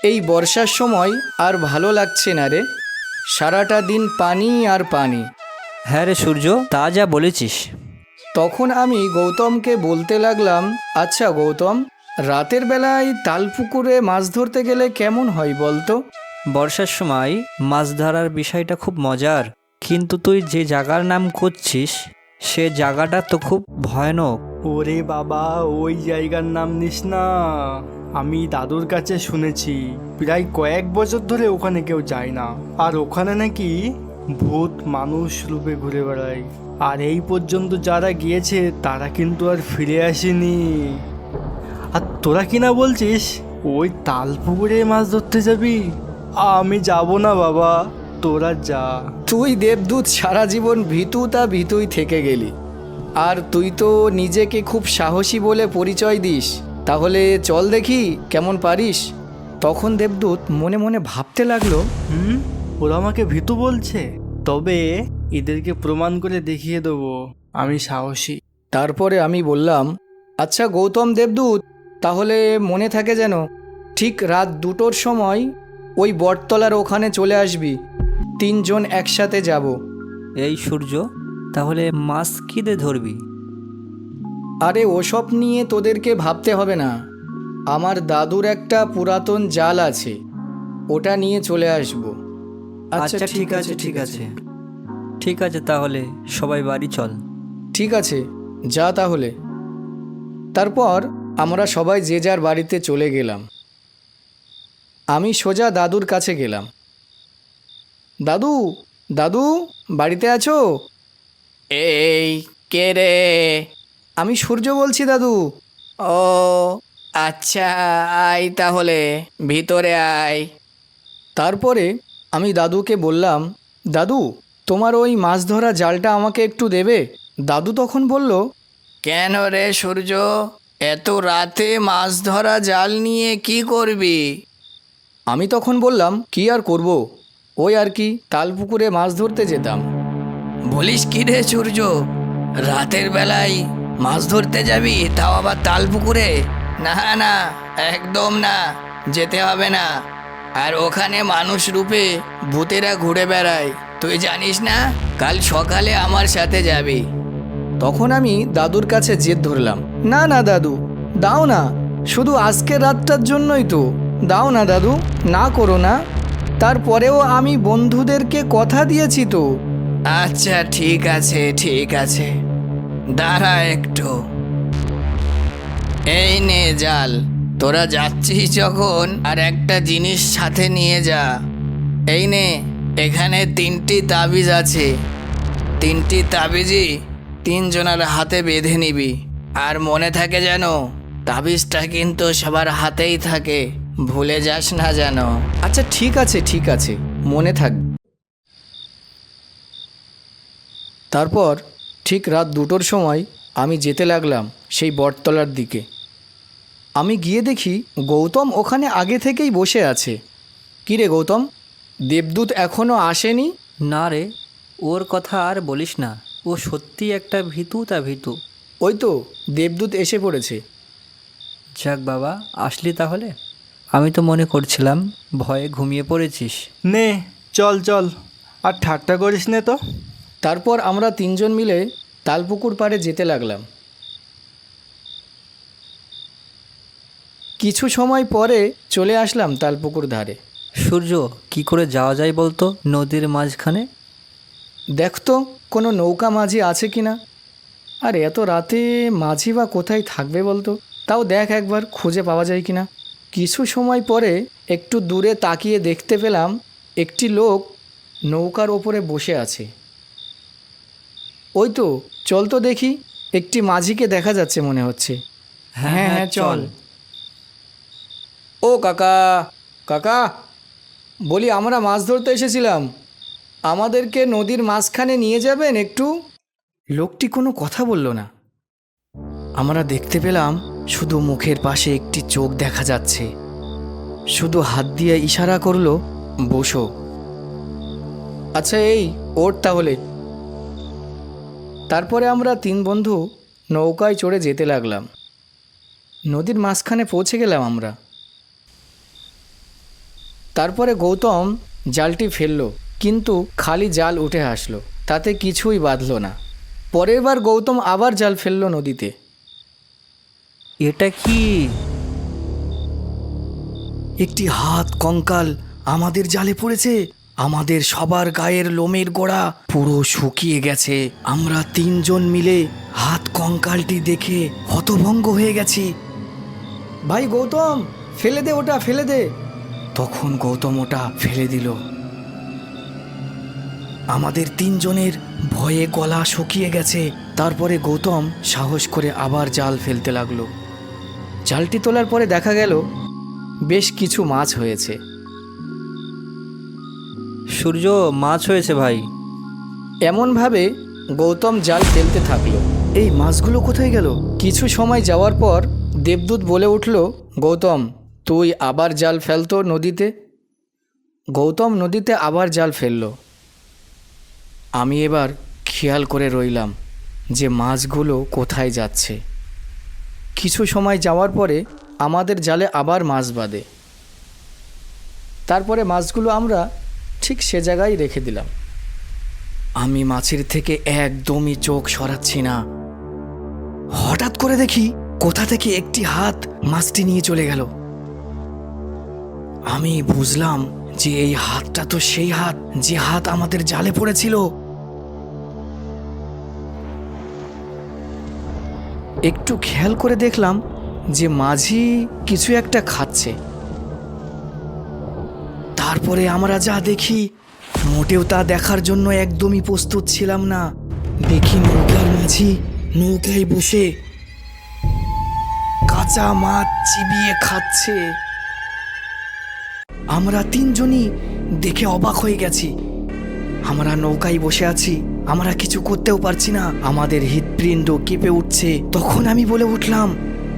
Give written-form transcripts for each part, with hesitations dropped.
এই বর্ষার সময় আর ভালো লাগছে না রে, সারাটা দিন পানি আর পানি। হ্যাঁ রে সূর্য, তা যা বলেছিস। তখন আমি গৌতমকে বলতে লাগলাম, আচ্ছা গৌতম, রাতের বেলায় তালপুকুরে মাছ ধরতে গেলে কেমন হয় বলতো? বর্ষার সময় মাছ ধরার বিষয়টা খুব মজার, কিন্তু তুই যে জায়গার নাম করছিস সে জায়গাটা তো খুব ভয়ানক। ওরে বাবা, ওই জায়গার নাম নিস না। আমি দাদুর কাছে শুনেছি প্রায় কয়েক বছর ধরে ওখানে কেউ যায় না, আর ওখানে নাকি ভূত মানুষ রূপে ঘুরে বেড়ায়। আর এই পর্যন্ত যারা গিয়েছে তারা কিন্তু আর ফিরে আসেনি। আর তোরা কিনা বলছিস ওই তালপুকুরে মাছ ধরতে যাবি? আমি যাব না বাবা, তোরা যা। তুই দেবদূত সারা জীবন ভীতুতা ভীতুই থেকে গেলি, আর তুই তো নিজেকে খুব সাহসী বলে পরিচয় দিস, তাহলে চল দেখি কেমন পারিস। তখন দেবদূত মনে মনে ভাবতে লাগলো, ওরা আমাকে ভীতু বলছে, তবে এদেরকে প্রমাণ করে দেখিয়ে দেবো আমি সাহসী। তারপরে আমি বললাম, আচ্ছা গৌতম দেবদূত, তাহলে মনে থাকে যেন ঠিক রাত 2টোর সময় ওই বটতলার ওখানে চলে আসবি, 3জন একসাথে যাব। এই সূর্য, তাহলে মাছ কী দিয়ে ধরবি? আরে ওসব নিয়ে তোদেরকে ভাবতে হবে না, আমার দাদুর একটা পুরাতন জাল আছে, ওটা নিয়ে চলে আসব। আচ্ছা ঠিক আছে ঠিক আছে ঠিক আছে, তাহলে সবাই বাড়ি চল। ঠিক আছে, যা তাহলে। তারপর আমরা সবাই যে যার বাড়িতে চলে গেলাম। আমি সোজা দাদুর কাছে গেলাম। দাদু, দাদু, বাড়িতে আছো? এই কে রে? আমি সূর্য বলছি দাদু। ও আচ্ছা, আয় তাহলে, ভিতরে আয়। তারপরে আমি দাদুকে বললাম, দাদু, তোমার ওই মাছ ধরা জালটা আমাকে একটু দেবে? দাদু তখন বলল, কেন রে সূর্য, এত রাতে মাছ ধরা জাল নিয়ে কি করবি? আমি তখন বললাম, কি আর করব, ওই আর কি, তালপুকুরে মাছ ধরতে যেতাম। বলিস কি রে সূর্য, রাতের বেলায় মাছ ধরতে যাবি, তাও আবার তালপুকুরে? না না, একদম না, যেতে হবে না। আর ওখানে মানুষ রূপে ভূতেরা ঘুরে বেড়ায়, তুই জানিস না? কাল সকালে আমার সাথে যাবি। তখন আমি দাদুর কাছে জেদ ধরলাম, না না দাদু, দাও না, শুধু আজকের রাতটার জন্যই তো, দাও না দাদু, না করো না। তারপরেও আমি বন্ধুদেরকে কথা দিয়েছি তো। আচ্ছা ঠিক আছে ঠিক আছে, দাঁড়া একটু, এই নে জাল, তোরা যাচ্ছিস যখন আর একটা জিনিস সাথে নিয়ে যা। এই নে, এখানে 3টি তাবিজ আছে, 3টি তাবিজই 3জনের হাতে বেঁধে নিবি। আর মনে থাকে যেন, তাবিজটা কিন্তু সবার হাতেই থাকে, ভুলে যাস না যেন। আচ্ছা ঠিক আছে ঠিক আছে, মনে থাকবে। তারপর ঠিক রাত 2টোর সময় আমি যেতে লাগলাম সেই বটতলার দিকে। আমি গিয়ে দেখি গৌতম ওখানে আগে থেকেই বসে আছে। কী রে গৌতম, দেবদূত এখনও আসেনি? না রে, ওর কথা আর বলিস না, ও সত্যি একটা ভীতু। ওই তো দেবদূত এসে পড়েছে। যাক বাবা, আসলি তাহলে। আমি তো মনে করছিলাম ভয়ে ঘুমিয়ে পড়েছিস। নে চল চল, আর ঠাট্টা করিস নে তো। তারপর আমরা 3জন মিলে তালপুকুর পাড়ে যেতে লাগলাম। কিছু সময় পরে চলে আসলাম তালপুকুর ধারে। সূর্য, কি করে যাওয়া যায় বলতো নদীর মাঝখানে? দেখতো কোনো নৌকা মাঝি আছে কি না। আর এত রাতে মাঝি বা কোথায় থাকবে বলতো, তাও দেখ একবার খুঁজে পাওয়া যায় কি না। কিছু সময় পরে একটু দূরে তাকিয়ে দেখতে পেলাম একটি লোক নৌকার ওপরে বসে আছে। ওই তো, চল তো দেখি, একটি মাঝিকে দেখা যাচ্ছে মনে হচ্ছে। হ্যাঁ হ্যাঁ চল। ও কাকা, কাকা, বলি আমরা মাছ ধরতে এসেছিলাম, আমাদেরকে নদীর মাঝখানে নিয়ে যাবেন একটু? লোকটি কোনো কথা বলল না। আমরা দেখতে পেলাম শুধু মুখের পাশে একটি চোখ দেখা যাচ্ছে, শুধু হাত দিয়ে ইশারা করলো, বসো। আচ্ছা এই ওঠ তাহলে। তারপরে আমরা 3 বন্ধু নৌকায় চড়ে যেতে লাগলাম। নদীর মাঝখানে পৌঁছে গেলাম আমরা। তারপরে গৌতম জালটি ফেলল, কিন্তু খালি জাল উঠে আসলো, তাতে কিছুই বাঁধল না। পরের বার গৌতম আবার জাল ফেলল নদীতে। এটা কি? একটি হাত কঙ্কাল আমাদের জালে পড়েছে। আমাদের সবার গায়ের লোমের গোড়া পুরো শুকিয়ে গেছে। আমরা 3 জন মিলে হাত কঙ্কালটি দেখে হতভম্ব হয়ে গেছি। ভাই গৌতম, ফেলে দে ওটা, ফেলে দে। তখন গৌতম ওটা ফেলে দিল। আমাদের 3 জনের ভয়ে গলা শুকিয়ে গেছে। তারপরে গৌতম সাহস করে আবার জাল ফেলতে লাগলো। জালটি তোলার পরে দেখা গেল বেশ কিছু মাছ হয়েছে। সূর্য, মাছ হয়েছে ভাই। এমনভাবে গৌতম জাল ফেলতে থাকলো। এই মাছগুলো কোথায় গেল? কিছু সময় যাওয়ার পর দেবদূত বলে উঠল, গৌতম তুই আবার জাল ফেলতো নদীতে। গৌতম নদীতে আবার জাল ফেলল। আমি এবার খেয়াল করে রইলাম যে মাছগুলো কোথায় যাচ্ছে। কিছু সময় যাওয়ার পরে আমাদের জালে আবার মাছ বাঁধে। তারপরে মাছগুলো আমরা ঠিক সে জায়গায় রেখে দিলাম। আমি মাছের থেকে একদমই চোখ সরাচ্ছি না। হঠাৎ করে দেখি কোথা থেকে একটি হাত মাছটি নিয়ে চলে গেল। আমি বুঝলাম যে এই হাতটা তো সেই হাত যে হাত আমাদের জালে পড়েছিল। একটু খেয়াল করে দেখলাম যে মাঝি কিছু একটা খাচ্ছে। তারপরে আমরা যা দেখি, মোটেও তা দেখার জন্য একদমই প্রস্তুত ছিলাম না। দেখি নৌকার মাঝি নৌকায় বসে কাঁচা মাছ চিবিয়ে খাচ্ছে। আমরা 3 জনই দেখে অবাক হয়ে গেছি। আমরা নৌকায় বসে আছি, আমরা কিছু করতেও পারছি না, আমাদের হৃৎপিণ্ড কেঁপে উঠছে। তখন আমি বলে উঠলাম,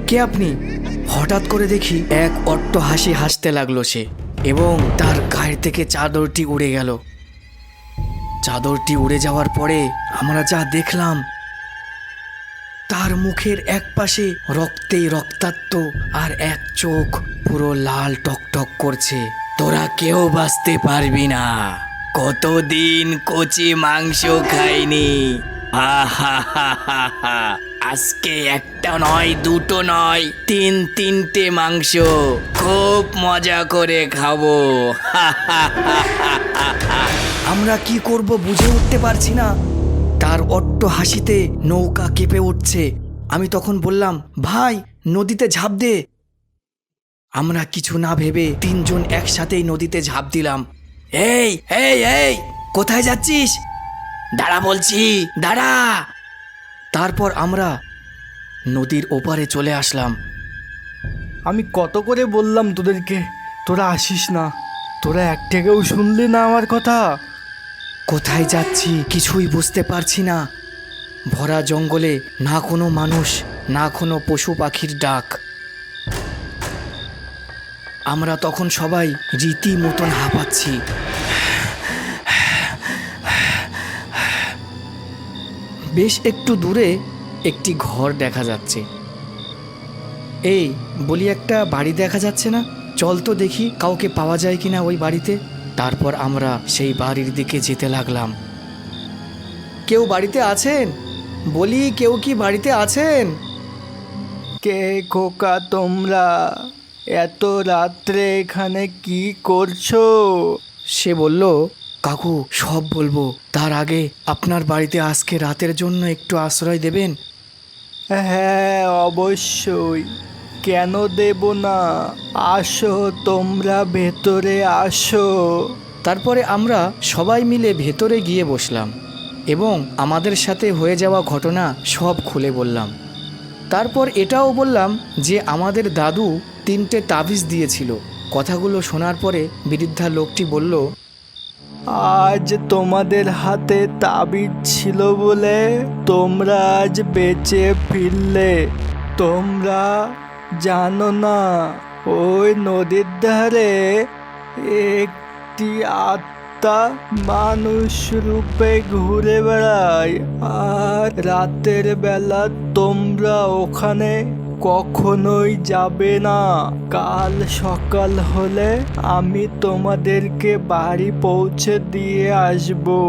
কে আপনি? হঠাৎ করে দেখি এক অট্ট হাসি হাসতে লাগলো সে, এবং তার গায়ের থেকে চাদরটি উড়ে গেল। চাদরটি উড়ে যাওয়ার পরে আমরা যা দেখলাম, তার মুখের এক পাশে রক্তেই রক্তাক্ত, আর এক চোখ পুরো লাল টকটক করছে। তোরা কেউ বাঁচতে পারবি না, কতদিন কচি মাংস খাইনি। হা হা হা হা হা, আজকে একটা নয়, দুটো নয়, 3-3টে মাংস খুব মজা করে খাবো। হা হা হা হা হা। আমরা কি করব বুঝে উঠতে পারছি না। তার অট্ট হাসিতে নৌকা কেঁপে উঠছে। আমি তখন বললাম, ভাই নদীতে ঝাঁপ দে। আমরা কিছু না ভেবে 3 জন একসাথেই নদীতে ঝাঁপ দিলাম। এই এই এই, কোথায় যাচ্ছিস? দাঁড়া বলছি, দাঁড়া। তারপর আমরা নদীর ওপারে চলে আসলাম। আমি কত করে বললাম তোদেরকে তোরা আসিস না, তোরা একটাকেও শুনলি না আমার কথা। কোথায় যাচ্ছি কিছুই বুঝতে পারছি না। ভরা জঙ্গলে না কোনো মানুষ, না কোনো পশু পাখির ডাক। আমরা তখন সবাই রীতি মতন হাঁপাচ্ছি। বেশ একটু দূরে একটি ঘর দেখা যাচ্ছে। এই বলি, একটা বাড়ি দেখা যাচ্ছে না? চল তো দেখি কাউকে পাওয়া যায় কিনা ওই বাড়িতে। তারপর আমরা সেই বাড়ির দিকে যেতে লাগলাম। কেউ বাড়িতে আছেন? বলি, কেউ কি বাড়িতে আছেন? কে খোকা তোমরা এত রাত্রে এখানে কি করছো? সে বলল, কাকু সব বলবো, তার আগে আপনার বাড়িতে আজকে রাতের জন্য একটু আশ্রয় দেবেন? হ্যাঁ অবশ্যই, কেন দেব না, আসো তোমরা ভেতরে আসো। তারপরে আমরা সবাই মিলে ভেতরে গিয়ে বসলাম এবং আমাদের সাথে হয়ে যাওয়া ঘটনা সব খুলে বললাম। তারপর এটাও বললাম যে আমাদের দাদু 3টে তাবিজ দিয়েছিল। কথাগুলো শোনার পরে বৃদ্ধা লোকটি বলল, আজ তোমাদের হাতে তাবিজ ছিল বলে তোমরা আজ বেঁচে ফিরলে। তোমরা জানো না, ওই নদীর ধারে একটি আত্মা মানুষ রূপে ঘুরে বেড়ায়, আর রাতের বেলা তোমরা ওখানে কখনোই যাবে না। কাল সকাল হলে আমি তোমাদেরকে বাড়ি পৌঁছে দিয়ে আসবো।